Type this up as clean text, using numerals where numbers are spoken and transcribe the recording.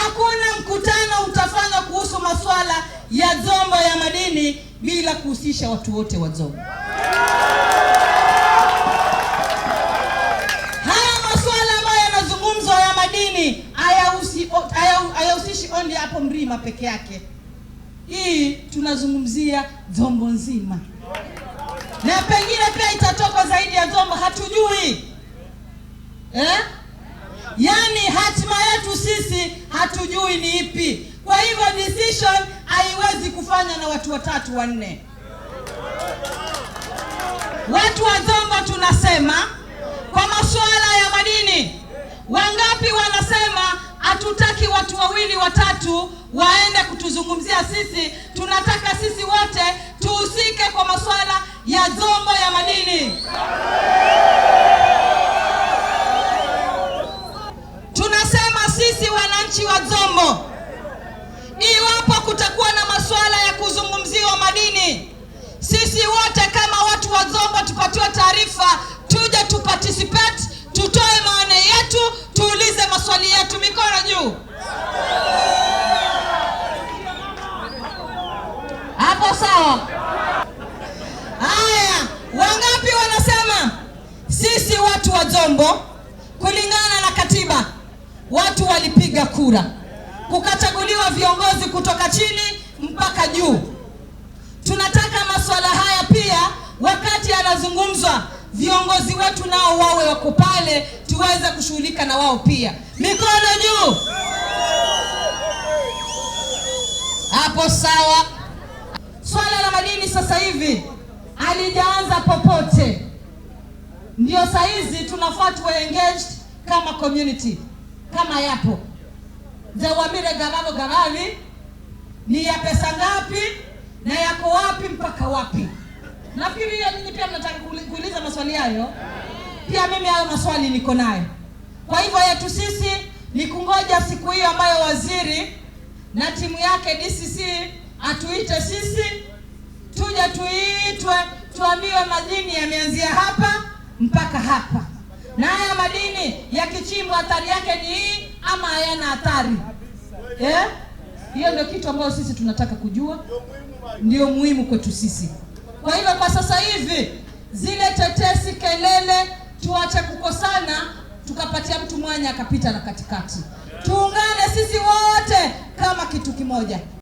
Hakuna mkutano utafanywa kuhusu masuala ya Dzombo ya madini bila kuhusisha watu wote wa Dzombo. Haya masuala ambayo yanazungumzwa ya madini hayahusishi only hapo Mrima peke yake. Hii tunazungumzia Dzombo nzima. Na pengine pia itatoka zaidi ya Dzombo, hatujui. Yaani hatima yetu sisi hatujui ni ipi. Kwa hivyo decision haiwezi kufanya na watu watatu wanne. Watu wa Dzombo tunasema kwa masuala ya madini, wangapi wanasema hatutaki watu wawili watatu waende kutuzungumzia sisi, tunataka sisi wote tuhusike kwa masuala ya Dzombo ya madini. Tunasema sisi wananchi wa Dzombo, iwapo kutakuwa na masuala ya kuzungumziwa madini, sisi wote kama watu wa Dzombo tupatiwe taarifa, tuje tuparticipate, tutoe maoni yetu, tuulize maswali yetu. Mikono juu. Hapo sawa? Haya, wangapi wanasema sisi watu wa Dzombo kulingana na katiba watu walipiga kura kukachaguliwa viongozi kutoka chini mpaka juu. Tunataka masuala haya pia wakati yanazungumzwa viongozi wetu nao wawe wako pale, tuweze kushughulika na wao pia. Mikono juu. Hapo sawa. Swala la madini sasa hivi halijaanza popote. Ndio saa hizi tunafaa tuwe engaged kama community. Kama yapo Zawamire Gavano Gavali ni ya pesa ngapi na yako wapi mpaka wapi? Nafikiri nyinyi pia mnataka kuuliza maswali hayo. Pia mimi hayo maswali niko nayo. Kwa hivyo yetu sisi ni kungoja siku hiyo ambayo waziri na timu yake DCC atuite sisi, tuje tuitwe, tuambiwe madini yameanzia hapa mpaka hapa. Na haya madini yakichimbwa hatari yake ni hii ama hayana hatari? Hiyo ndio kitu ambayo sisi tunataka kujua. Ndio muhimu kwetu sisi. Kwa hivyo kwa sasa hivi zile tetesi, kelele, tuache kukosana, tukapatia mtu mwanya akapita na katikati. Tuungane sisi wote kama kitu kimoja.